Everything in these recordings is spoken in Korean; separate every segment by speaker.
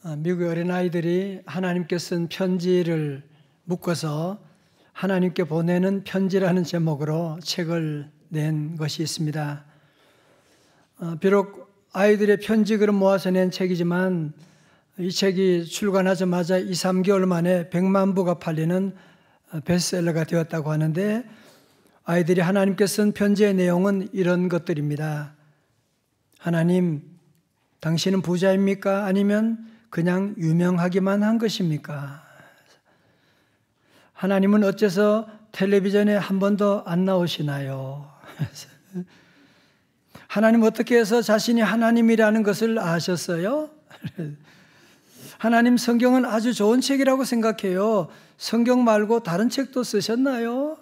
Speaker 1: 미국의 어린아이들이 하나님께 쓴 편지를 묶어서 하나님께 보내는 편지라는 제목으로 책을 낸 것이 있습니다. 비록 아이들의 편지글을 모아서 낸 책이지만 이 책이 출간하자마자 2, 3개월 만에 100만 부가 팔리는 베스트셀러가 되었다고 하는데, 아이들이 하나님께 쓴 편지의 내용은 이런 것들입니다. 하나님, 당신은 부자입니까? 아니면 그냥 유명하기만 한 것입니까? 하나님은 어째서 텔레비전에 한 번도 안 나오시나요? 하나님 어떻게 해서 자신이 하나님이라는 것을 아셨어요? 하나님 성경은 아주 좋은 책이라고 생각해요. 성경 말고 다른 책도 쓰셨나요?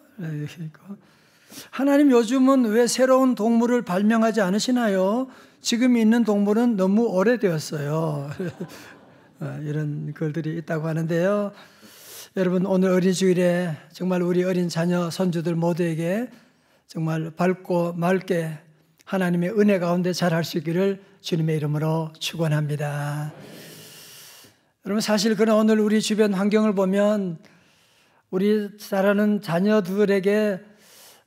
Speaker 1: 하나님 요즘은 왜 새로운 동물을 발명하지 않으시나요? 지금 있는 동물은 너무 오래되었어요. 이런 글들이 있다고 하는데요. 여러분, 오늘 어린이주일에 정말 우리 어린 자녀, 손주들 모두에게 정말 밝고 맑게 하나님의 은혜 가운데 자랄 수 있기를 주님의 이름으로 축원합니다. 여러분, 사실 그런 오늘 우리 주변 환경을 보면 우리 자라는 자녀들에게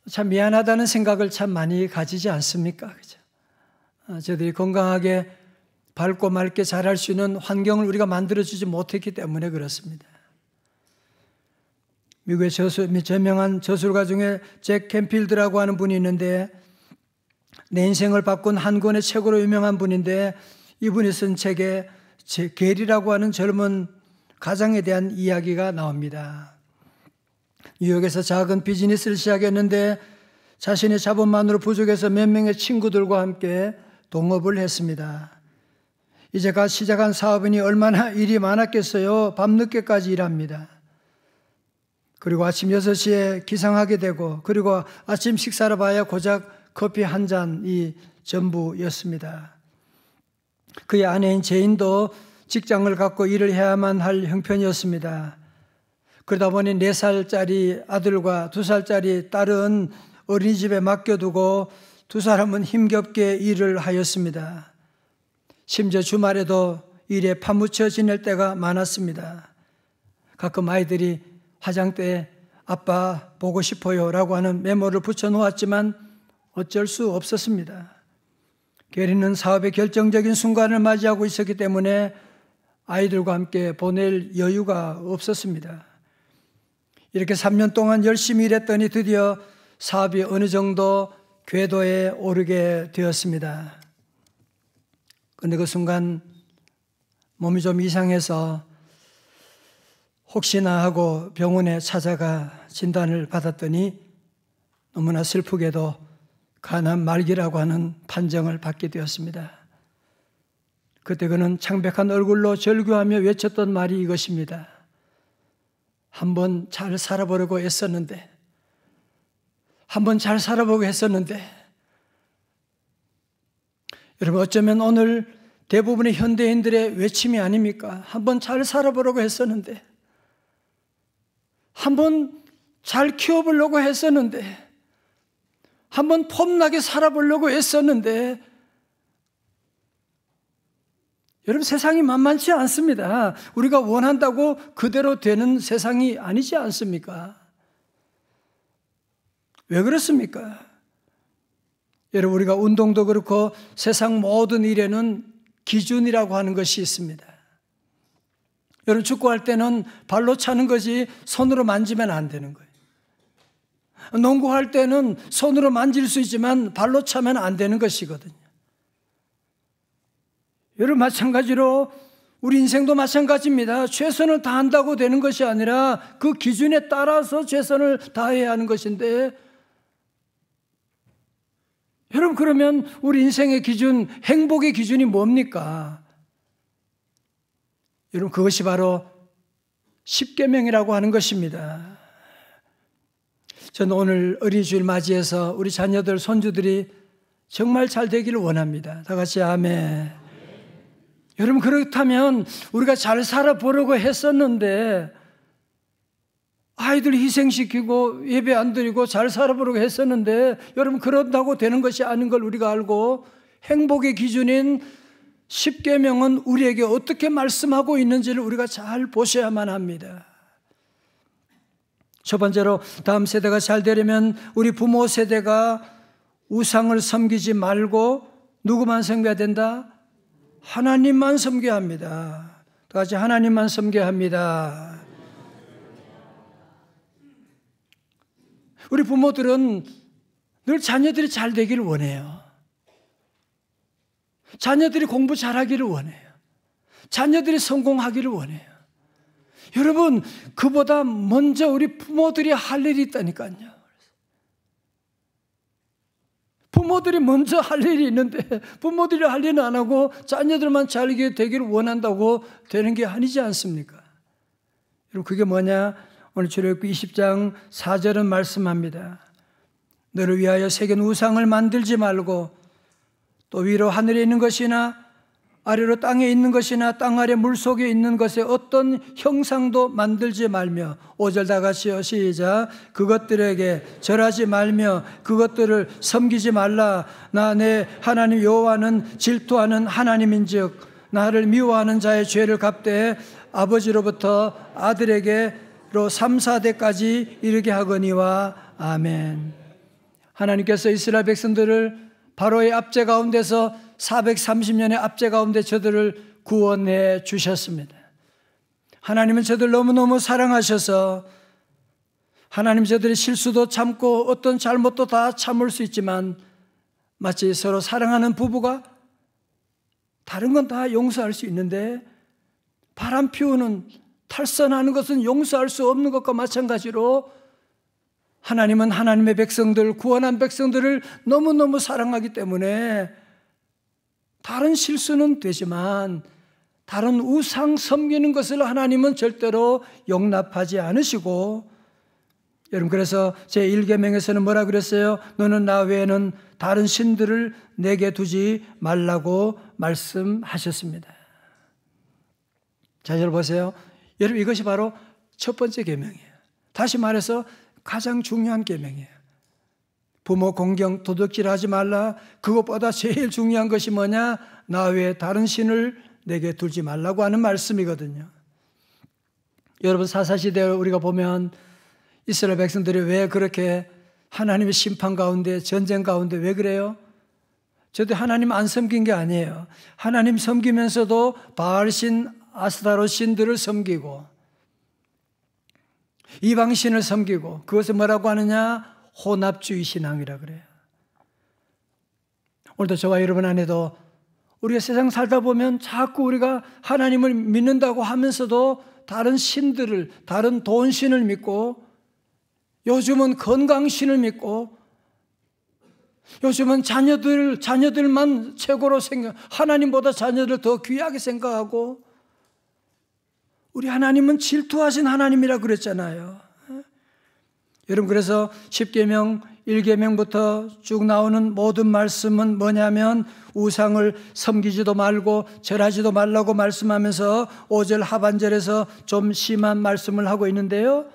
Speaker 1: 참 미안하다는 생각을 참 많이 가지지 않습니까? 그죠? 저들이 건강하게 밝고 맑게 자랄 수 있는 환경을 우리가 만들어주지 못했기 때문에 그렇습니다. 미국의 저명한 저술가 중에 잭 캔필드라고 하는 분이 있는데, 내 인생을 바꾼 한 권의 책으로 유명한 분인데, 이분이 쓴 책에 게리라고 하는 젊은 가장에 대한 이야기가 나옵니다. 뉴욕에서 작은 비즈니스를 시작했는데 자신의 자본만으로 부족해서 몇 명의 친구들과 함께 동업을 했습니다. 이제 갓 시작한 사업이니 얼마나 일이 많았겠어요. 밤늦게까지 일합니다. 그리고 아침 6시에 기상하게 되고, 그리고 아침 식사를 봐야 고작 커피 한 잔이 전부였습니다. 그의 아내인 제인도 직장을 갖고 일을 해야만 할 형편이었습니다. 그러다 보니 4살짜리 아들과 2살짜리 딸은 어린이집에 맡겨두고 두 사람은 힘겹게 일을 하였습니다. 심지어 주말에도 일에 파묻혀 지낼 때가 많았습니다. 가끔 아이들이 화장대에 아빠 보고 싶어요 라고 하는 메모를 붙여놓았지만 어쩔 수 없었습니다. 게리는 사업의 결정적인 순간을 맞이하고 있었기 때문에 아이들과 함께 보낼 여유가 없었습니다. 이렇게 3년 동안 열심히 일했더니 드디어 사업이 어느 정도 궤도에 오르게 되었습니다. 그런데 그 순간 몸이 좀 이상해서 혹시나 하고 병원에 찾아가 진단을 받았더니 너무나 슬프게도 간암 말기라고 하는 판정을 받게 되었습니다. 그때 그는 창백한 얼굴로 절규하며 외쳤던 말이 이것입니다. 한번 잘 살아보려고 애썼는데, 한번 잘 살아보고 했었는데. 여러분, 어쩌면 오늘 대부분의 현대인들의 외침이 아닙니까? 한번 잘 살아보려고 했었는데, 한번 잘 키워보려고 했었는데, 한번 폼나게 살아보려고 했었는데. 여러분, 세상이 만만치 않습니다. 우리가 원한다고 그대로 되는 세상이 아니지 않습니까? 왜 그렇습니까? 여러분, 우리가 운동도 그렇고 세상 모든 일에는 기준이라고 하는 것이 있습니다. 여러분, 축구할 때는 발로 차는 것이 손으로 만지면 안 되는 거예요. 농구할 때는 손으로 만질 수 있지만 발로 차면 안 되는 것이거든요. 여러분, 마찬가지로 우리 인생도 마찬가지입니다. 최선을 다한다고 되는 것이 아니라 그 기준에 따라서 최선을 다해야 하는 것인데, 여러분, 그러면 우리 인생의 기준, 행복의 기준이 뭡니까? 여러분, 그것이 바로 십계명이라고 하는 것입니다. 저는 오늘 어린이주일 맞이해서 우리 자녀들, 손주들이 정말 잘 되기를 원합니다. 다 같이 아멘. 여러분, 그렇다면 우리가 잘 살아보려고 했었는데, 아이들 희생시키고 예배 안 드리고 잘 살아보려고 했었는데, 여러분, 그런다고 되는 것이 아닌 걸 우리가 알고 행복의 기준인 십계명은 우리에게 어떻게 말씀하고 있는지를 우리가 잘 보셔야만 합니다. 첫 번째로 다음 세대가 잘 되려면 우리 부모 세대가 우상을 섬기지 말고 누구만 섬겨야 된다? 하나님만 섬겨야 합니다. 다 같이 하나님만 섬겨야 합니다. 우리 부모들은 늘 자녀들이 잘 되기를 원해요. 자녀들이 공부 잘하기를 원해요. 자녀들이 성공하기를 원해요. 여러분, 그보다 먼저 우리 부모들이 할 일이 있다니까요. 부모들이 먼저 할 일이 있는데 부모들이 할 일은 안 하고 자녀들만 잘 되기를 원한다고 되는 게 아니지 않습니까? 여러분, 그게 뭐냐? 오늘 출애굽기 20장 4절은 말씀합니다. 너를 위하여 새긴 우상을 만들지 말고 또 위로 하늘에 있는 것이나 아래로 땅에 있는 것이나 땅 아래 물속에 있는 것에 어떤 형상도 만들지 말며 5절 다 같이요. 시작. 그것들에게 절하지 말며 그것들을 섬기지 말라. 나 내 하나님 여호와는 질투하는 하나님인즉 나를 미워하는 자의 죄를 갚되 아버지로부터 아들에게로 3, 4대까지 이르게 하거니와. 아멘. 하나님께서 이스라엘 백성들을 바로의 압제 가운데서 430년의 압제 가운데 저들을 구원해 주셨습니다. 하나님은 저들 너무너무 사랑하셔서 하나님 저들의 실수도 참고 어떤 잘못도 다 참을 수 있지만 마치 서로 사랑하는 부부가 다른 건 다 용서할 수 있는데 바람 피우는 탈선하는 것은 용서할 수 없는 것과 마찬가지로 하나님은 하나님의 백성들, 구원한 백성들을 너무너무 사랑하기 때문에 다른 실수는 되지만 다른 우상 섬기는 것을 하나님은 절대로 용납하지 않으시고, 여러분, 그래서 제1계명에서는 뭐라 그랬어요? 너는 나 외에는 다른 신들을 내게 두지 말라고 말씀하셨습니다. 자, 여러분 보세요. 여러분, 이것이 바로 첫 번째 계명이에요. 다시 말해서 가장 중요한 계명이에요. 부모 공경, 도둑질하지 말라. 그것보다 제일 중요한 것이 뭐냐? 나 외에 다른 신을 내게 두지 말라고 하는 말씀이거든요. 여러분, 사사시대를 우리가 보면 이스라엘 백성들이 왜 그렇게 하나님의 심판 가운데, 전쟁 가운데 왜 그래요? 저도 하나님 안 섬긴 게 아니에요. 하나님 섬기면서도 바알신, 아스타롯 신들을 섬기고 이방신을 섬기고, 그것을 뭐라고 하느냐? 혼합주의 신앙이라 그래요. 오늘도 저와 여러분 안에도 우리가 세상 살다 보면 자꾸 우리가 하나님을 믿는다고 하면서도 다른 신들을, 다른 돈신을 믿고, 요즘은 건강신을 믿고, 요즘은 자녀들만 최고로 하나님보다 자녀들 더 귀하게 생각하고, 우리 하나님은 질투하신 하나님이라 그랬잖아요. 여러분, 그래서 10계명, 1계명부터 쭉 나오는 모든 말씀은 뭐냐면 우상을 섬기지도 말고 절하지도 말라고 말씀하면서 5절 하반절에서 좀 심한 말씀을 하고 있는데요.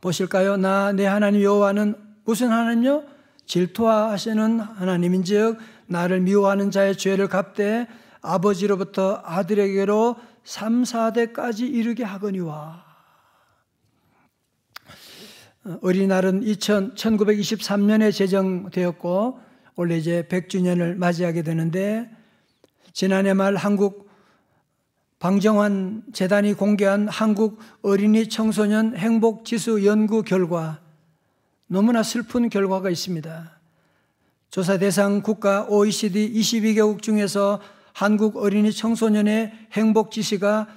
Speaker 1: 보실까요? 나 내 하나님 여호와는 무슨 하나님요? 질투하시는 하나님인즉 나를 미워하는 자의 죄를 갚되 아버지로부터 아들에게로 3, 4대까지 이르게 하거니와. 어린이날은 1923년에 제정되었고 올해 이제 100주년을 맞이하게 되는데, 지난해 말 한국 방정환 재단이 공개한 한국 어린이 청소년 행복지수 연구 결과, 너무나 슬픈 결과가 있습니다. 조사 대상 국가 OECD 22개국 중에서 한국 어린이 청소년의 행복지수가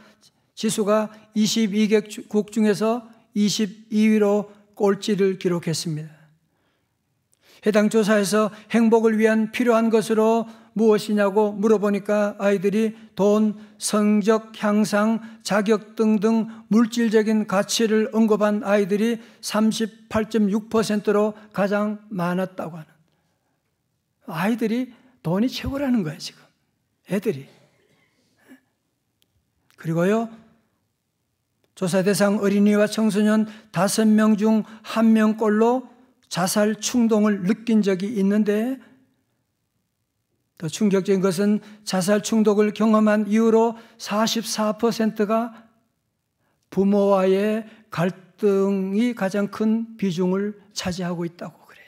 Speaker 1: 22개국 중에서 22위로 꼴찌를 기록했습니다. 해당 조사에서 행복을 위한 필요한 것으로 무엇이냐고 물어보니까 아이들이 돈, 성적 향상, 자격 등등 물질적인 가치를 언급한 아이들이 38.6%로 가장 많았다고 하는, 아이들이 돈이 최고라는 거예요, 지금. 애들이. 그리고요, 조사 대상 어린이와 청소년 5명 중 1명꼴로 자살 충동을 느낀 적이 있는데, 더 충격적인 것은 자살 충동을 경험한 이후로 44%가 부모와의 갈등이 가장 큰 비중을 차지하고 있다고 그래요.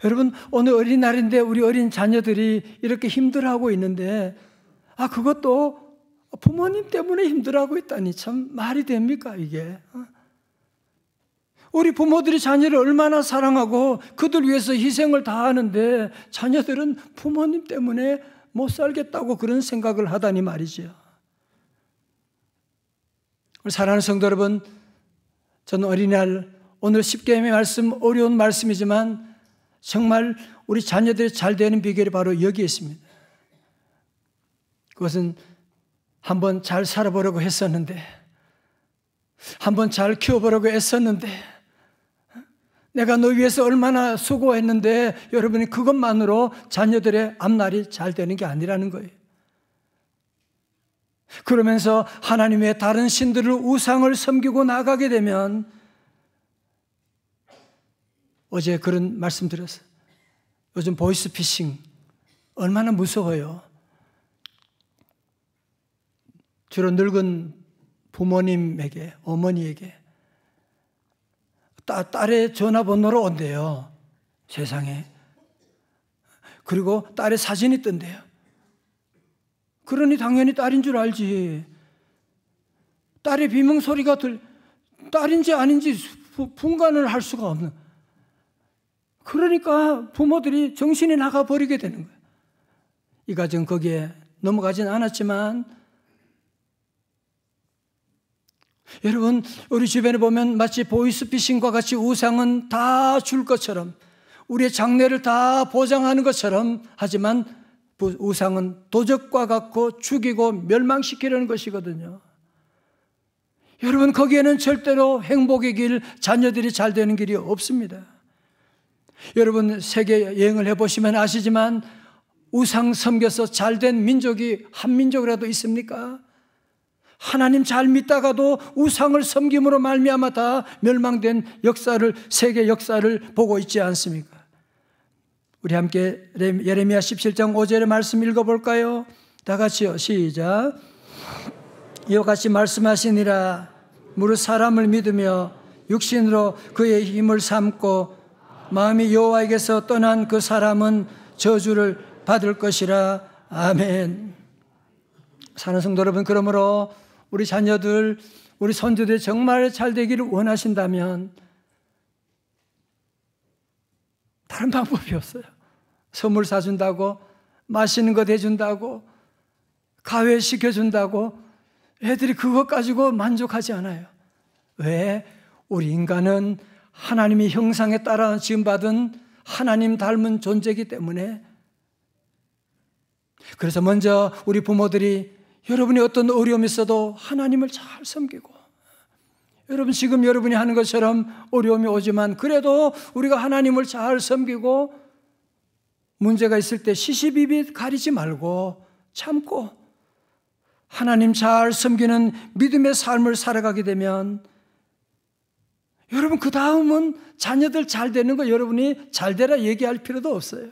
Speaker 1: 여러분, 오늘 어린날인데 우리 어린 자녀들이 이렇게 힘들어하고 있는데 그것도 부모님 때문에 힘들어하고 있다니 참 말이 됩니까 이게? 우리 부모들이 자녀를 얼마나 사랑하고 그들 위해서 희생을 다 하는데 자녀들은 부모님 때문에 못 살겠다고 그런 생각을 하다니 말이죠. 사랑하는 성도 여러분, 저는 어린이날 오늘 십계명의 말씀 어려운 말씀이지만 정말 우리 자녀들이 잘 되는 비결이 바로 여기에 있습니다. 그것은 한번 잘 살아보려고 했었는데, 한번 잘 키워보려고 애썼는데, 내가 너 위해서 얼마나 수고했는데 여러분이 그것만으로 자녀들의 앞날이 잘 되는 게 아니라는 거예요. 그러면서 하나님의 다른 신들을 우상을 섬기고 나가게 되면, 어제 그런 말씀 드렸어요. 요즘 보이스피싱 얼마나 무서워요. 주로 늙은 부모님에게, 어머니에게 딸의 전화번호로 온대요. 세상에. 그리고 딸의 사진이 뜬대요. 그러니 당연히 딸인 줄 알지. 딸의 비명소리가 딸인지 아닌지 분간을 할 수가 없는. 그러니까 부모들이 정신이 나가버리게 되는 거예요. 이 가정 거기에 넘어가진 않았지만, 여러분, 우리 주변에 보면 마치 보이스피싱과 같이 우상은 다 줄 것처럼, 우리의 장래를 다 보장하는 것처럼 하지만 우상은 도적과 같고 죽이고 멸망시키려는 것이거든요. 여러분, 거기에는 절대로 행복의 길, 자녀들이 잘 되는 길이 없습니다. 여러분, 세계 여행을 해보시면 아시지만 우상 섬겨서 잘 된 민족이 한 민족이라도 있습니까? 하나님 잘 믿다가도 우상을 섬김으로 말미암아 다 멸망된 역사를, 세계 역사를 보고 있지 않습니까? 우리 함께 예레미야 17장 5절의 말씀 읽어볼까요? 다 같이요. 시작. 이와 같이 말씀하시니라. 무릇 사람을 믿으며 육신으로 그의 힘을 삼고 마음이 여호와에게서 떠난 그 사람은 저주를 받을 것이라. 아멘. 사는 성도 여러분, 그러므로 우리 자녀들, 우리 손주들이 정말 잘 되기를 원하신다면 다른 방법이 없어요. 선물 사준다고, 맛있는 것 해준다고, 가회시켜준다고 애들이 그것 가지고 만족하지 않아요. 왜? 우리 인간은 하나님의 형상에 따라 지음받은 하나님 닮은 존재이기 때문에. 그래서 먼저 우리 부모들이 여러분이 어떤 어려움이 있어도 하나님을 잘 섬기고, 여러분 지금 여러분이 하는 것처럼 어려움이 오지만 그래도 우리가 하나님을 잘 섬기고 문제가 있을 때 시시비비 가리지 말고 참고 하나님 잘 섬기는 믿음의 삶을 살아가게 되면, 여러분 그 다음은 자녀들 잘 되는 거 여러분이 잘 되라 얘기할 필요도 없어요.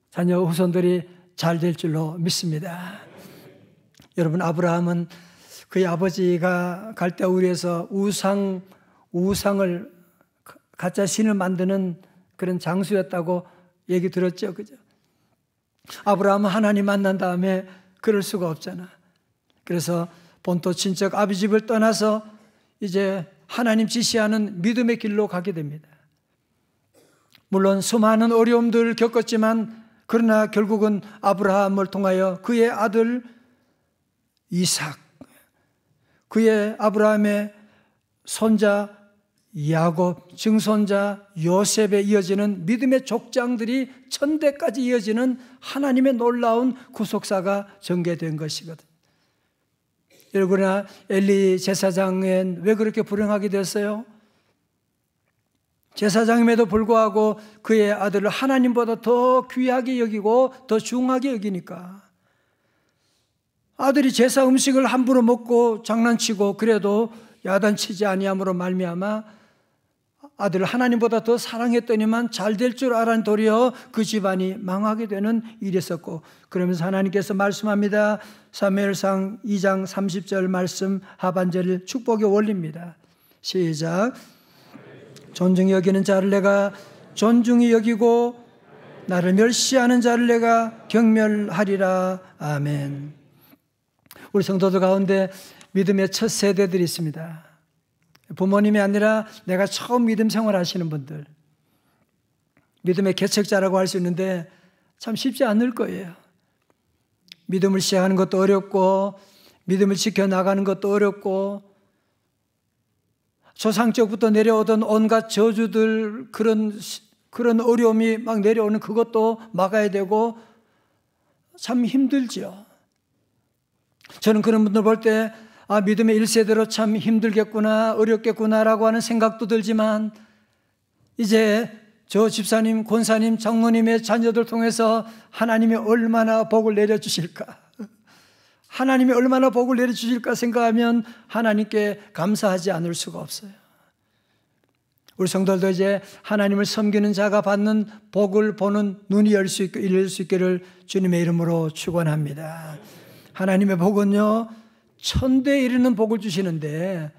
Speaker 1: 자녀 후손들이 잘 될 줄로 믿습니다. 여러분, 아브라함은 그의 아버지가 갈대우리에서 우상을 가짜 신을 만드는 그런 장수였다고 얘기 들었죠, 그죠? 아브라함은 하나님 만난 다음에 그럴 수가 없잖아. 그래서 본토 친척 아비 집을 떠나서 이제 하나님 지시하는 믿음의 길로 가게 됩니다. 물론 수많은 어려움들을 겪었지만 그러나 결국은 아브라함을 통하여 그의 아들 이삭, 그의 아브라함의 손자 야곱, 증손자 요셉에 이어지는 믿음의 족장들이 천대까지 이어지는 하나님의 놀라운 구속사가 전개된 것이거든. 여러분이나 엘리 제사장은 왜 그렇게 불행하게 됐어요? 제사장임에도 불구하고 그의 아들을 하나님보다 더 귀하게 여기고 더 중하게 여기니까. 아들이 제사 음식을 함부로 먹고 장난치고 그래도 야단치지 아니함으로 말미암아 아들을 하나님보다 더 사랑했더니만 잘 될 줄 알았는 도리어 그 집안이 망하게 되는 일이었었고, 그러면서 하나님께서 말씀합니다. 사무엘상 2장 30절 말씀 하반절을 축복의 원리입니다. 시작. 존중히 여기는 자를 내가 존중히 여기고 나를 멸시하는 자를 내가 경멸하리라. 아멘. 우리 성도들 가운데 믿음의 첫 세대들이 있습니다. 부모님이 아니라 내가 처음 믿음 생활하시는 분들, 믿음의 개척자라고 할 수 있는데 참 쉽지 않을 거예요. 믿음을 시작하는 것도 어렵고 믿음을 지켜나가는 것도 어렵고 조상적부터 내려오던 온갖 저주들, 그런 어려움이 막 내려오는 그것도 막아야 되고 참 힘들죠. 저는 그런 분들 볼 때 믿음의 1세대로 참 힘들겠구나, 어렵겠구나라고 하는 생각도 들지만, 이제 저 집사님, 권사님, 장로님의 자녀들 통해서 하나님이 얼마나 복을 내려주실까, 하나님이 얼마나 복을 내려주실까 생각하면 하나님께 감사하지 않을 수가 없어요. 우리 성도들도 이제 하나님을 섬기는 자가 받는 복을 보는 눈이 열릴 수 있기를 주님의 이름으로 축원합니다. 하나님의 복은요, 천대에 이르는 복을 주시는데,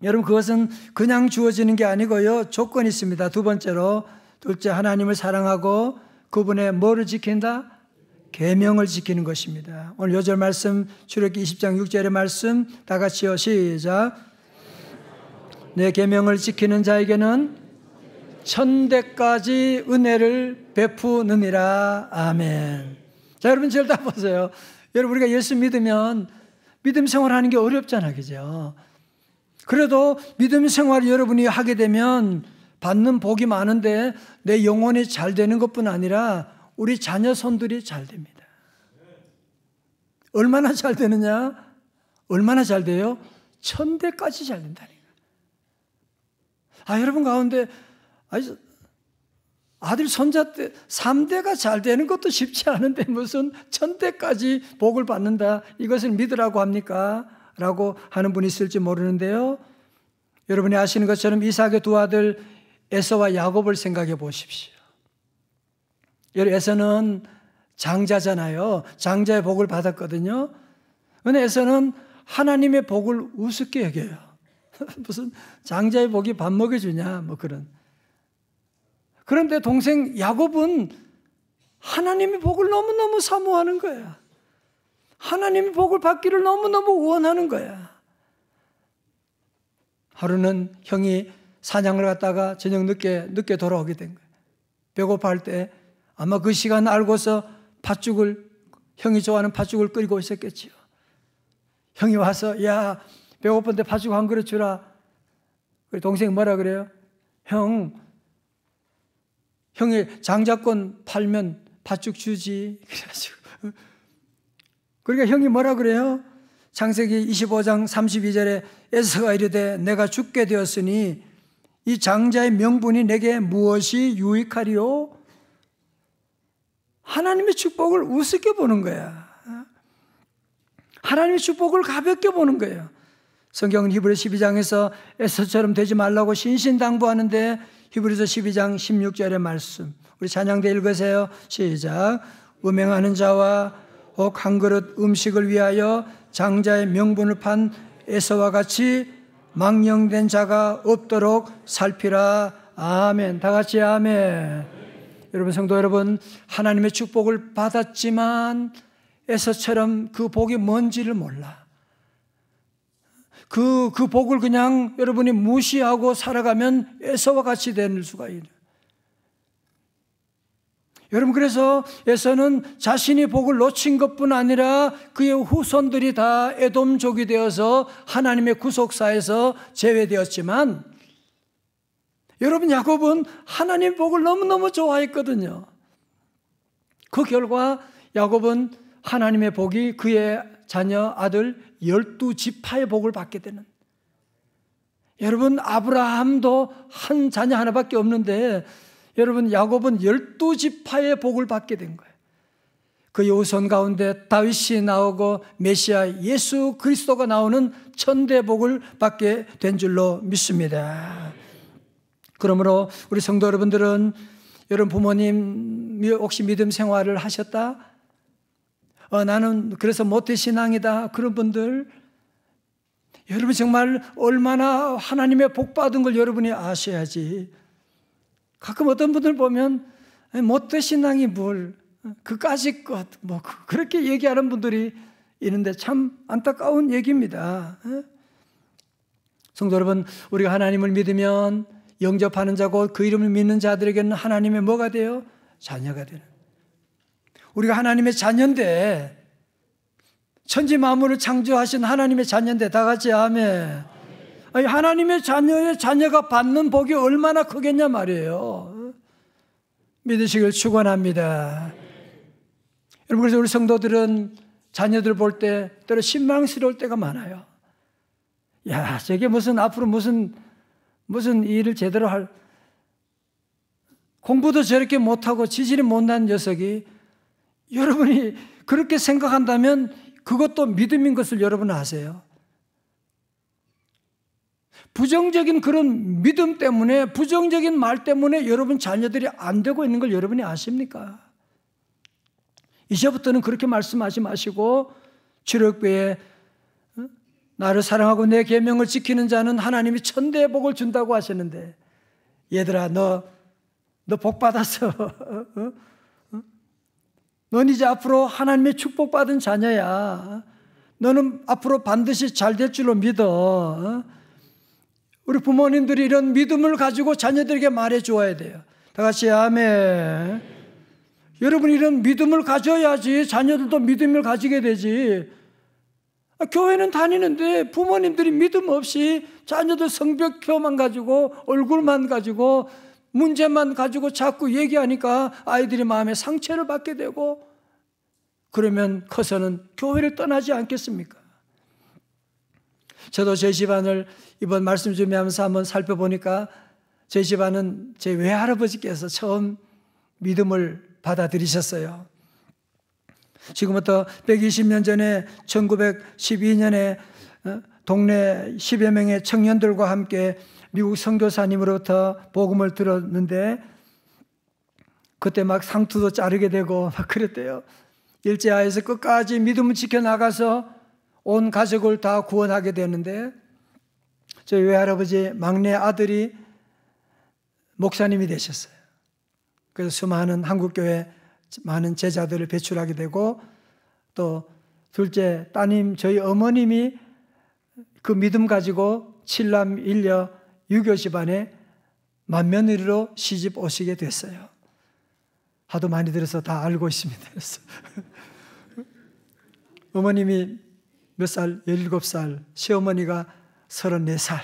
Speaker 1: 여러분 그것은 그냥 주어지는 게 아니고요, 조건이 있습니다. 두 번째로, 둘째, 하나님을 사랑하고 그분의 뭐를 지킨다? 계명을 지키는 것입니다. 오늘 요절 말씀, 출애굽기 20장 6절의 말씀 다 같이요, 시작. 내 계명을 지키는 자에게는 천대까지 은혜를 베푸느니라. 아멘. 자, 여러분 저를 다 보세요. 여러분 우리가 예수 믿으면 믿음 생활하는 게 어렵잖아요, 그죠? 그래도 믿음 생활을 여러분이 하게 되면 받는 복이 많은데 내 영혼이 잘 되는 것뿐 아니라 우리 자녀 손들이 잘 됩니다. 얼마나 잘 되느냐? 얼마나 잘 돼요? 천대까지 잘 된다니까. 여러분 가운데 아들 손자 때 3대가 잘 되는 것도 쉽지 않은데 무슨 천대까지 복을 받는다, 이것을 믿으라고 합니까? 라고 하는 분이 있을지 모르는데요, 여러분이 아시는 것처럼 이삭의 두 아들 에서와 야곱을 생각해 보십시오. 에서는 장자잖아요. 장자의 복을 받았거든요. 그런데 에서는 하나님의 복을 우습게 여겨요. 무슨 장자의 복이 밥 먹여주냐, 뭐 그런. 그런데 동생 야곱은 하나님의 복을 너무너무 사모하는 거야. 하나님의 복을 받기를 너무너무 원하는 거야. 하루는 형이 사냥을 갔다가 저녁 늦게 돌아오게 된 거예요. 배고파할 때 아마 그 시간 알고서 형이 좋아하는 팥죽을 끓이고 있었겠지요. 형이 와서, 야, 배고픈데 팥죽 한 그릇 주라. 동생이 뭐라 그래요? 형이 장자권 팔면 팥죽 주지. 그래가지고. 그러니까 형이 뭐라 그래요? 창세기 25장 32절에 에서가 이르되 내가 죽게 되었으니 이 장자의 명분이 내게 무엇이 유익하리요? 하나님의 축복을 우습게 보는 거야. 하나님의 축복을 가볍게 보는 거예요. 성경은 히브리서 12장에서 에서처럼 되지 말라고 신신당부하는데 히브리서 12장 16절의 말씀, 우리 찬양대 읽으세요. 시작. 음행하는 자와 혹 한 그릇 음식을 위하여 장자의 명분을 판 에서와 같이 망령된 자가 없도록 살피라. 아멘. 다 같이 아멘. 여러분, 성도 여러분, 하나님의 축복을 받았지만 에서처럼 그 복이 뭔지를 몰라. 그 복을 그냥 여러분이 무시하고 살아가면 에서와 같이 될 수가 있어요. 여러분, 그래서 에서는 자신이 복을 놓친 것뿐 아니라 그의 후손들이 다 에돔족이 되어서 하나님의 구속사에서 제외되었지만, 여러분, 야곱은 하나님의 복을 너무너무 좋아했거든요. 그 결과 야곱은 하나님의 복이 그의 자녀 아들 12지파의 복을 받게 되는. 여러분, 아브라함도 한 자녀 하나밖에 없는데 여러분, 야곱은 12지파의 복을 받게 된 거예요. 그 후손 가운데 다윗이 나오고 메시아 예수 그리스도가 나오는 천대복을 받게 된 줄로 믿습니다. 그러므로 우리 성도 여러분들은 여러분 부모님 혹시 믿음 생활을 하셨다? 나는 그래서 모태신앙이다. 그런 분들, 여러분 정말 얼마나 하나님의 복 받은 걸 여러분이 아셔야지. 가끔 어떤 분들 보면 모태신앙이 뭘 그까짓 것 뭐 그렇게 얘기하는 분들이 있는데 참 안타까운 얘기입니다. 성도 여러분, 우리가 하나님을 믿으면 영접하는 자고 그 이름을 믿는 자들에게는 하나님의 뭐가 돼요? 자녀가 되는. 우리가 하나님의 자녀인데, 천지 만물을 창조하신 하나님의 자녀인데, 다 같이 아멘. 아니, 하나님의 자녀의 자녀가 받는 복이 얼마나 크겠냐 말이에요. 믿으시길 축원합니다. 여러분, 그래서 우리 성도들은 자녀들 볼 때 때로 실망스러울 때가 많아요. 야, 저게 무슨 앞으로 무슨 일을 제대로 할, 공부도 저렇게 못하고 지질이 못난 녀석이, 여러분이 그렇게 생각한다면 그것도 믿음인 것을 여러분 아세요? 부정적인 그런 믿음 때문에, 부정적인 말 때문에 여러분 자녀들이 안 되고 있는 걸 여러분이 아십니까? 이제부터는 그렇게 말씀하지 마시고, 출애굽기에 나를 사랑하고 내 계명을 지키는 자는 하나님이 천대의 복을 준다고 하셨는데, 얘들아 너 복 받았어. 넌 이제 앞으로 하나님의 축복받은 자녀야. 너는 앞으로 반드시 잘 될 줄로 믿어. 우리 부모님들이 이런 믿음을 가지고 자녀들에게 말해 주어야 돼요. 다 같이 아멘. 여러분, 이런 믿음을 가져야지 자녀들도 믿음을 가지게 되지. 교회는 다니는데 부모님들이 믿음 없이 자녀들 성벽표만 가지고, 얼굴만 가지고, 문제만 가지고 자꾸 얘기하니까 아이들이 마음에 상처를 받게 되고, 그러면 커서는 교회를 떠나지 않겠습니까? 저도 제 집안을 이번 말씀 준비하면서 한번 살펴보니까, 제 집안은 제 외할아버지께서 처음 믿음을 받아들이셨어요. 지금부터 120년 전에 1912년에 동네 10여 명의 청년들과 함께 미국 선교사님으로부터 복음을 들었는데, 그때 막 상투도 자르게 되고 막 그랬대요. 일제하에서 끝까지 믿음을 지켜나가서 온 가족을 다 구원하게 되는데, 저희 외할아버지 막내 아들이 목사님이 되셨어요. 그래서 수많은 한국교회 많은 제자들을 배출하게 되고, 또 둘째 따님 저희 어머님이 그 믿음 가지고 7남 1녀 유교 집안에 맏며느리로 시집 오시게 됐어요. 하도 많이 들어서 다 알고 있습니다. 어머님이 몇 살? 17살, 시어머니가 34살.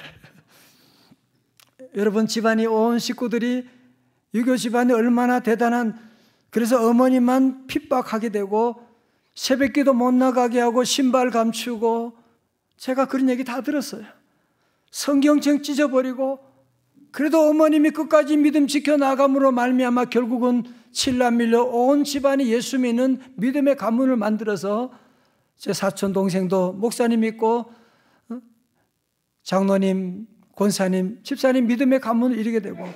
Speaker 1: 여러분, 집안이 온 식구들이 유교 집안이 얼마나 대단한, 그래서 어머니만 핍박하게 되고 새벽기도 못 나가게 하고 신발 감추고, 제가 그런 얘기 다 들었어요. 성경책 찢어버리고, 그래도 어머님이 끝까지 믿음 지켜나감으로 말미암아 결국은 7남 1녀 온 집안이 예수 믿는 믿음의 가문을 만들어서, 제 사촌 동생도 목사님 믿고 장로님, 권사님, 집사님 믿음의 가문을 이루게 되고,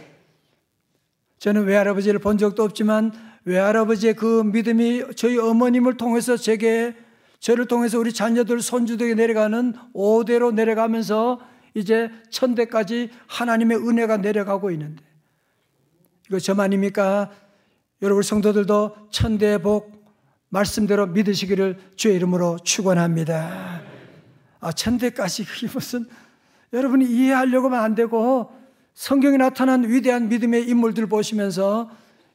Speaker 1: 저는 외할아버지를 본 적도 없지만 외할아버지의 그 믿음이 저희 어머님을 통해서 저를 통해서 우리 자녀들, 손주들에게 내려가는 5대로 내려가면서 이제 천대까지 하나님의 은혜가 내려가고 있는데, 이거 저만입니까? 여러분 성도들도 천대의 복 말씀대로 믿으시기를 주의 이름으로 축원합니다. 천대까지 그게 무슨, 여러분이 이해하려고만 안 되고, 성경에 나타난 위대한 믿음의 인물들 보시면서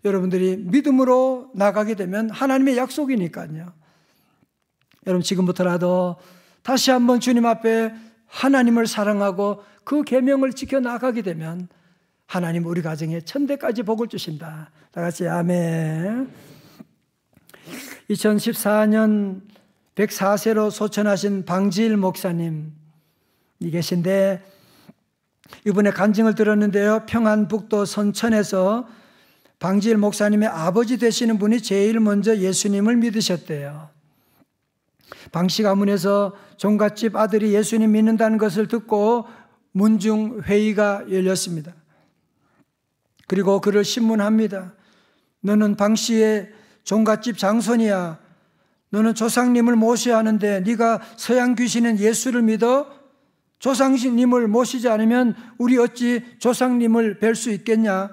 Speaker 1: 여러분들이 믿음으로 나가게 되면 하나님의 약속이니까요. 여러분, 지금부터라도 다시 한번 주님 앞에 하나님을 사랑하고 그 계명을 지켜 나가게 되면 하나님 우리 가정에 천대까지 복을 주신다. 다 같이 아멘. 2014년 104세로 소천하신 방지일 목사님 이 계신데, 이번에 간증을 들었는데요, 평안북도 선천에서 방지일 목사님의 아버지 되시는 분이 제일 먼저 예수님을 믿으셨대요. 방씨 가문에서 종갓집 아들이 예수님 믿는다는 것을 듣고 문중 회의가 열렸습니다. 그리고 그를 신문합니다. 너는 방씨의 종갓집 장손이야. 너는 조상님을 모셔야 하는데 네가 서양 귀신인 예수를 믿어? 조상님을 모시지 않으면 우리 어찌 조상님을 뵐 수 있겠냐?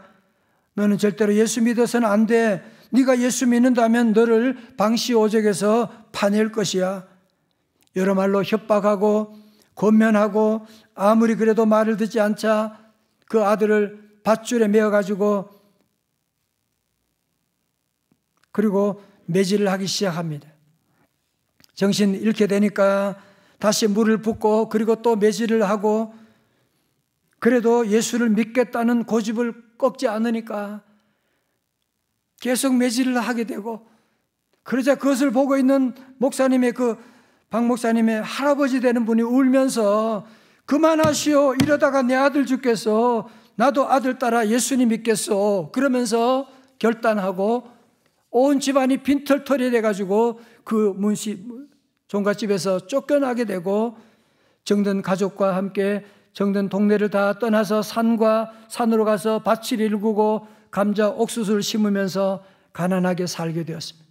Speaker 1: 너는 절대로 예수 믿어서는 안 돼. 네가 예수 믿는다면 너를 방씨 오적에서 파낼 것이야. 여러 말로 협박하고 권면하고 아무리 그래도 말을 듣지 않자 그 아들을 밧줄에 메어가지고 그리고 매질을 하기 시작합니다. 정신 잃게 되니까 다시 물을 붓고 그리고 또 매질을 하고 그래도 예수를 믿겠다는 고집을 꺾지 않으니까 계속 매질을 하게 되고 그러자 그것을 보고 있는 목사님의 박 목사님의 할아버지 되는 분이 울면서 그만하시오. 이러다가 내 아들 죽겠어. 나도 아들 따라 예수님 믿겠어. 그러면서 결단하고 온 집안이 빈털털이 돼가지고 그 종갓집에서 쫓겨나게 되고 정든 가족과 함께 정든 동네를 다 떠나서 산으로 가서 밭을 일구고 감자, 옥수수를 심으면서 가난하게 살게 되었습니다.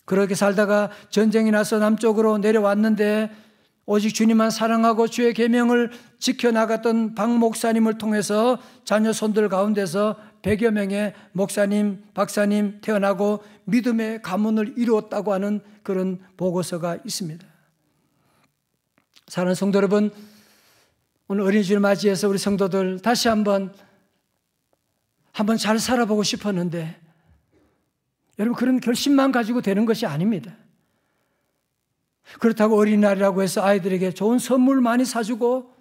Speaker 1: 그렇게 살다가 전쟁이 나서 남쪽으로 내려왔는데 오직 주님만 사랑하고 주의 계명을 지켜나갔던 박 목사님을 통해서 자녀 손들 가운데서 100여 명의 목사님, 박사님 태어나고 믿음의 가문을 이루었다고 하는 그런 보고서가 있습니다. 사랑하는 성도 여러분, 오늘 어린이 주일 맞이해서 우리 성도들 다시 한번 잘 살아보고 싶었는데 여러분 그런 결심만 가지고 되는 것이 아닙니다. 그렇다고 어린이날이라고 해서 아이들에게 좋은 선물 많이 사주고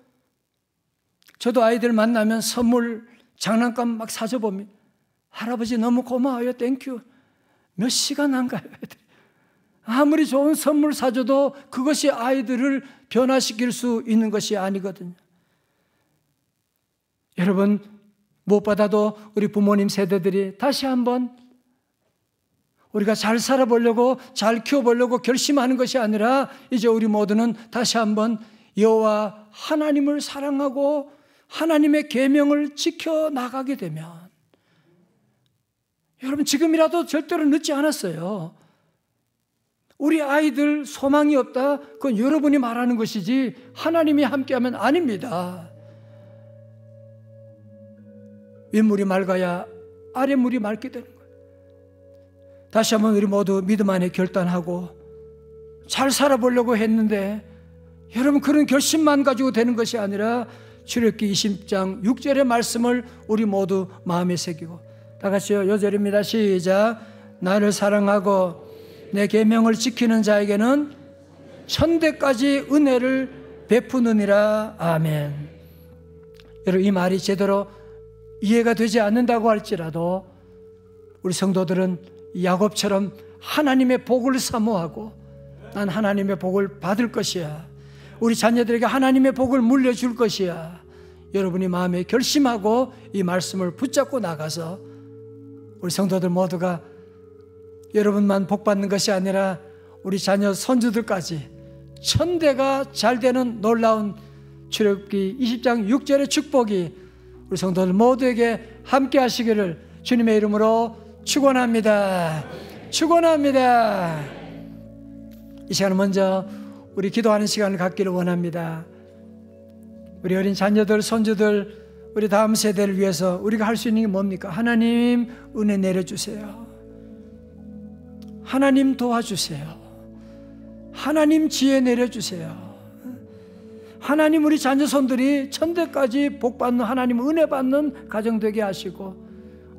Speaker 1: 저도 아이들 만나면 선물 장난감 막 사줘 봅니다. 할아버지 너무 고마워요. 땡큐. 몇 시간 안 가요. 아무리 좋은 선물 사줘도 그것이 아이들을 변화시킬 수 있는 것이 아니거든요. 여러분 무엇보다도 우리 부모님 세대들이 다시 한번 우리가 잘 살아보려고 잘 키워보려고 결심하는 것이 아니라 이제 우리 모두는 다시 한번 여호와 하나님을 사랑하고 하나님의 계명을 지켜나가게 되면 여러분 지금이라도 절대로 늦지 않았어요. 우리 아이들 소망이 없다? 그건 여러분이 말하는 것이지 하나님이 함께하면 아닙니다. 윗물이 맑아야 아랫물이 맑게 되는 거예요. 다시 한번 우리 모두 믿음 안에 결단하고 잘 살아보려고 했는데 여러분 그런 결심만 가지고 되는 것이 아니라 출애굽기 20장 6절의 말씀을 우리 모두 마음에 새기고 다 같이요. 요절입니다. 시작. 나를 사랑하고 내 계명을 지키는 자에게는 천대까지 은혜를 베푸느니라. 아멘. 여러분 이 말이 제대로 이해가 되지 않는다고 할지라도 우리 성도들은 야곱처럼 하나님의 복을 사모하고 난 하나님의 복을 받을 것이야. 우리 자녀들에게 하나님의 복을 물려줄 것이야. 여러분이 마음에 결심하고 이 말씀을 붙잡고 나가서 우리 성도들 모두가 여러분만 복 받는 것이 아니라 우리 자녀 손주들까지 천대가 잘 되는 놀라운 출애굽기 20장 6절의 축복이 우리 성도들 모두에게 함께 하시기를 주님의 이름으로 축원합니다. 축원합니다. 이 시간 먼저 우리 기도하는 시간을 갖기를 원합니다. 우리 어린 자녀들, 손주들, 우리 다음 세대를 위해서 우리가 할 수 있는 게 뭡니까? 하나님 은혜 내려주세요. 하나님 도와주세요. 하나님 지혜 내려주세요. 하나님 우리 자녀 손들이 천대까지 복받는 하나님 은혜 받는 가정 되게 하시고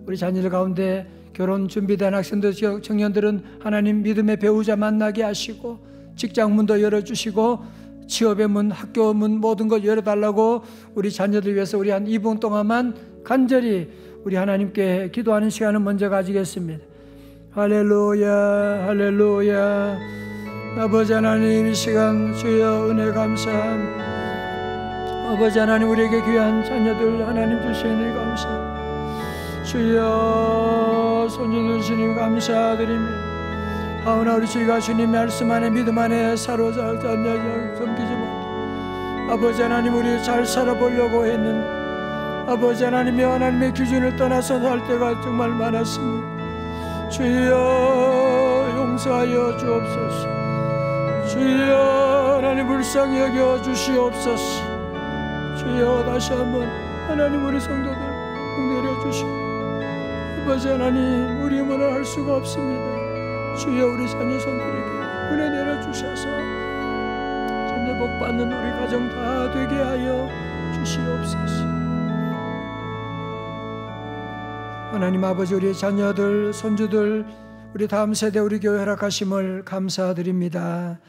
Speaker 1: 우리 자녀들 가운데 결혼 준비된 학생들, 청년들은 하나님 믿음의 배우자 만나게 하시고 직장 문도 열어주시고 취업의 문, 학교 문 모든 것 열어달라고 우리 자녀들 위해서 우리 한 2분 동안만 간절히 우리 하나님께 기도하는 시간을 먼저 가지겠습니다. 할렐루야, 할렐루야. 아버지 하나님 이 시간 주여 은혜 감사합니다. 아버지 하나님 우리에게 귀한 자녀들 하나님 주신 은혜 감사합니다. 주여 손주들 주님 감사드립니다. 하오나 우리 주가 주님 말씀 안에 믿음 안에 사로잡혀 섬기지 못해 아버지 하나님 우리 잘 살아보려고 했는데 아버지 하나님의 하나님의 기준을 떠나서 살 때가 정말 많았습니다. 주여 용서하여 주옵소서. 주여 하나님 불쌍히 여겨 주시옵소서. 주여 다시 한번 하나님 우리 성도들 내려주시고, 아버지 하나님 우리 뭐라 할 수가 없습니다. 주여 우리 자녀손들에게 은혜 내려주셔서 전에 복받는 우리 가정 다 되게 하여 주시옵소서. 하나님 아버지, 우리 자녀들 손주들 우리 다음 세대 우리 교회 허락하심을 감사드립니다.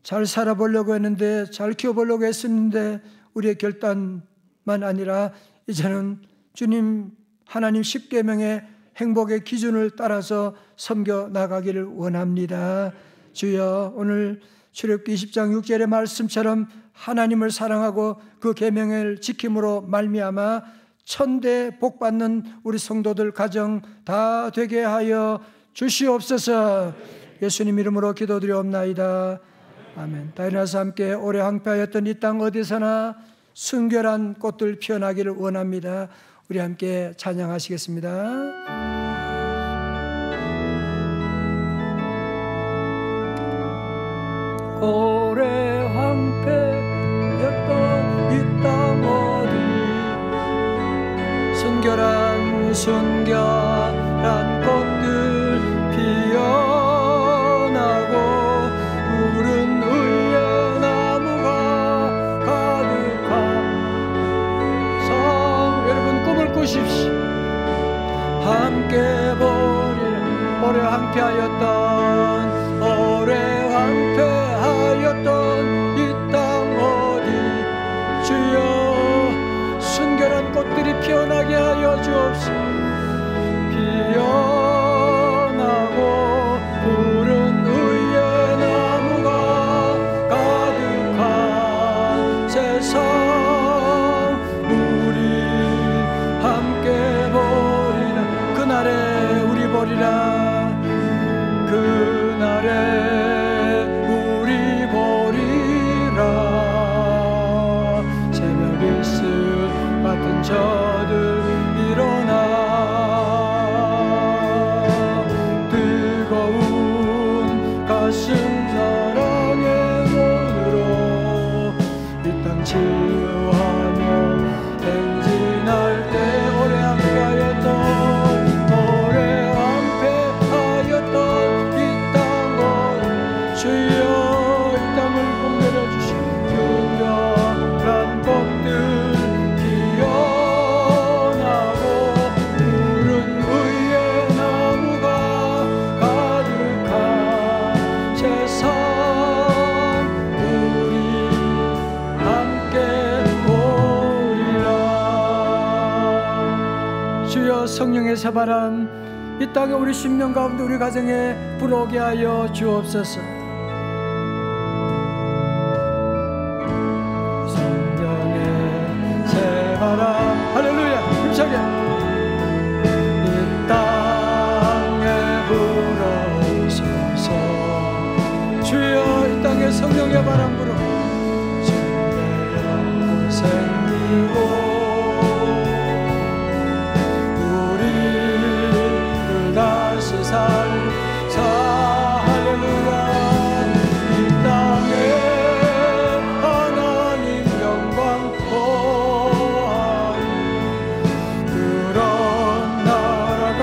Speaker 1: 잘 살아보려고 했는데, 잘 키워보려고 했었는데 우리의 결단만 아니라 이제는 주님 하나님 십계명의 행복의 기준을 따라서 섬겨 나가기를 원합니다. 주여 오늘 출애굽기 20장 6절의 말씀처럼 하나님을 사랑하고 그 계명을 지킴으로 말미암아 천대 복받는 우리 성도들 가정 다 되게 하여 주시옵소서. 예수님 이름으로 기도드리옵나이다. 아멘. 다 일어나서 함께 오래 황폐하였던 이 땅 어디서나 순결한 꽃들 피어나기를 원합니다. 우리 함께 찬양하시겠습니다. 오래 황폐했던 이 땅 어디 순결한 꽃들 피어나고 푸른 의의 나무가 가득한 성. 여러분 꿈을 꾸십시오. 함께 보리라. 오래 황폐하였던 이 땅 어디 주여 순결한 꽃들이 피어나게 하여 주옵소서. 피어나고 푸른 의의 나무가 가득한 세상 우리 함께 보리라. 그날에 우리 보리라. 그날에 저들 일어나 뜨거운 가슴 사랑의 문으로 이 땅 치유하며 행진할 때 오래 황폐하였던 이 땅 주여 이 땅을 복 내려주시고 유명한 법들 성령의 새바람 이 땅에 우리 심령 가운데 우리 가정에 불어오게 하여 주옵소서. 성령의 새바람 할렐루야 힘차게 이 땅에 불어오소서. 주여 이 땅에 성령의 바람 불어 주의 영혼 생기고 할렐루야. 이 땅에 하나님 영광 보아리 그런 나라가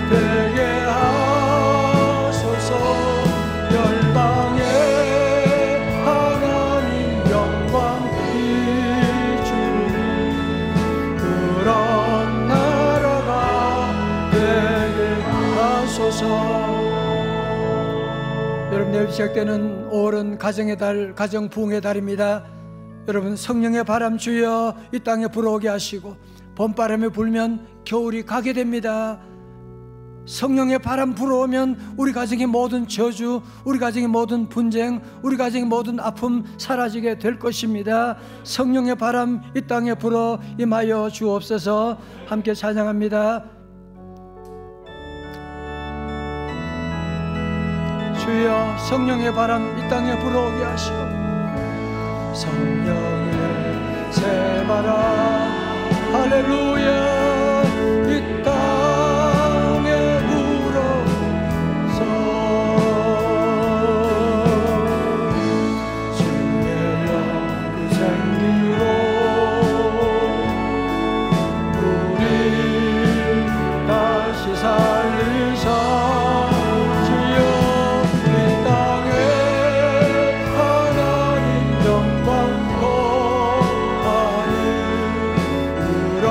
Speaker 1: 되게 하소서. 열방에 하나님 영광 비추리 그런 나라가 되게 하소서. 여러분 내일 시작되는 5월은 가정의 달, 가정 부흥의 달입니다. 여러분 성령의 바람 주여 이 땅에 불어오게 하시고 봄바람이 불면 겨울이 가게 됩니다. 성령의 바람 불어오면 우리 가정의 모든 저주, 우리 가정의 모든 분쟁, 우리 가정의 모든 아픔 사라지게 될 것입니다. 성령의 바람 이 땅에 불어 임하여 주옵소서. 함께 찬양합니다. 주여 성령의 바람 이 땅에 불어오게 하시오. 성령의 새바람 할렐루야. 이 땅에 울어서 주의 영구 생기로 우리 다시 살리사. 주여 이 땅에 하나님 영광 거하니 그런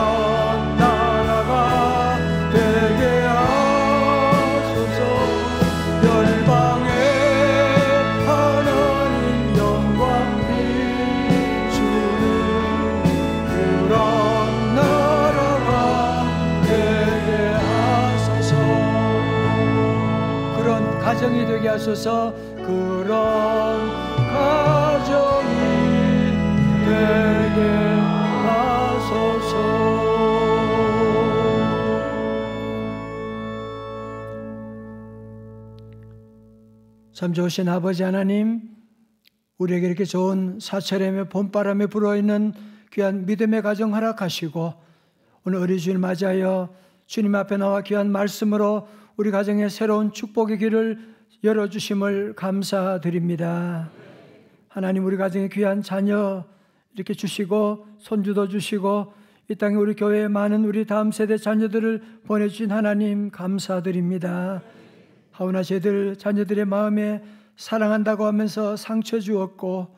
Speaker 1: 나라가 되게 하소서. 열방에 하나님 영광 비추는 그런 나라가 되게 하소서. 그런 가정이 되게 하소서. 그런 가정이 되게 하소서. 참 좋으신 아버지 하나님, 우리에게 이렇게 좋은 사철의 봄바람에 불어있는 귀한 믿음의 가정 허락하시고 오늘 어린 주일 맞이하여 주님 앞에 나와 귀한 말씀으로 우리 가정에 새로운 축복의 길을 열어주심을 감사드립니다. 하나님, 우리 가정에 귀한 자녀 이렇게 주시고 손주도 주시고 이 땅에 우리 교회에 많은 우리 다음 세대 자녀들을 보내주신 하나님 감사드립니다. 하오나 저희들 자녀들의 마음에 사랑한다고 하면서 상처 주었고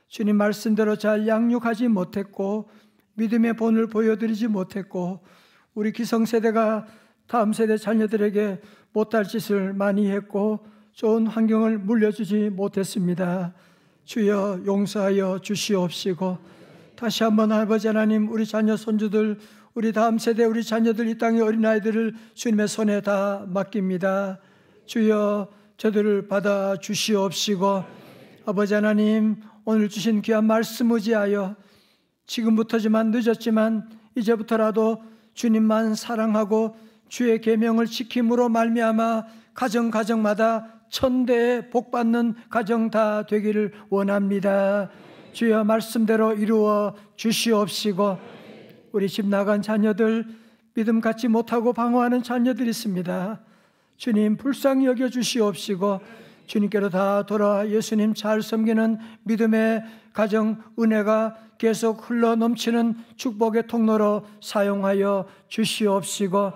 Speaker 1: 주님 말씀대로 잘 양육하지 못했고 믿음의 본을 보여드리지 못했고 우리 기성세대가 다음 세대 자녀들에게 못할 짓을 많이 했고 좋은 환경을 물려주지 못했습니다. 주여 용서하여 주시옵시고 다시 한번 아버지 하나님, 우리 자녀 손주들, 우리 다음 세대 우리 자녀들, 이 땅의 어린아이들을 주님의 손에 다 맡깁니다. 주여 저들을 받아 주시옵시고 아버지 하나님, 오늘 주신 귀한 말씀 의지하여 지금부터지만 늦었지만 이제부터라도 주님만 사랑하고 주의 계명을 지킴으로 말미암아 가정마다 천대에 복받는 가정 다 되기를 원합니다. 주여 말씀대로 이루어 주시옵시고 우리 집 나간 자녀들, 믿음 갖지 못하고 방황하는 자녀들이 있습니다. 주님 불쌍히 여겨 주시옵시고 주님께로 다 돌아 예수님 잘 섬기는 믿음의 가정 은혜가 계속 흘러 넘치는 축복의 통로로 사용하여 주시옵시고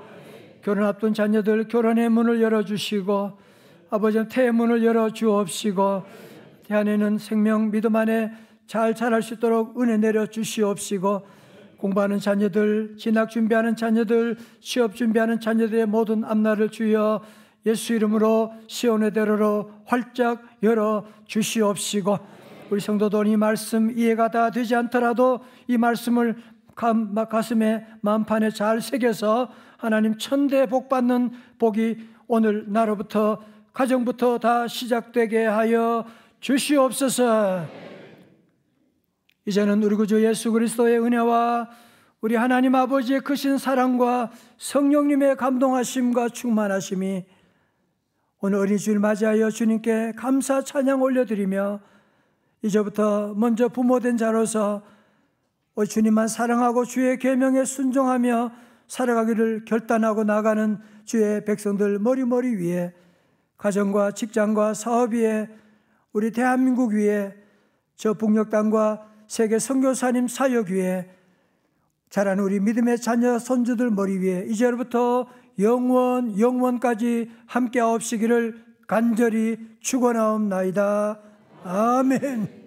Speaker 1: 결혼 앞둔 자녀들 결혼의 문을 열어주시고 아버지 태의 문을 열어주옵시고 대안에는 생명 믿음 안에 잘 자랄 수 있도록 은혜 내려 주시옵시고 공부하는 자녀들, 진학 준비하는 자녀들, 취업 준비하는 자녀들의 모든 앞날을 주여 예수 이름으로 시온의 대로로 활짝 열어 주시옵시고 우리 성도들 이 말씀 이해가 다 되지 않더라도 이 말씀을 가슴에 마음판에 잘 새겨서 하나님 천대 복 받는 복이 오늘 나로부터 가정부터 다 시작되게 하여 주시옵소서. 이제는 우리 구주 예수 그리스도의 은혜와 우리 하나님 아버지의 크신 사랑과 성령님의 감동하심과 충만하심이 오늘 어린 주일 맞이하여 주님께 감사 찬양 올려드리며 이제부터 먼저 부모된 자로서 주님만 사랑하고 주의 계명에 순종하며 살아가기를 결단하고 나가는 주의 백성들 머리 위에 가정과 직장과 사업 위에 우리 대한민국 위에 저 북녘 땅과 세계 선교사님 사역 위에 자라는 우리 믿음의 자녀 손주들 머리 위에 이제부터 영원까지 함께 하옵시기를 간절히 축원하옵나이다. 아멘.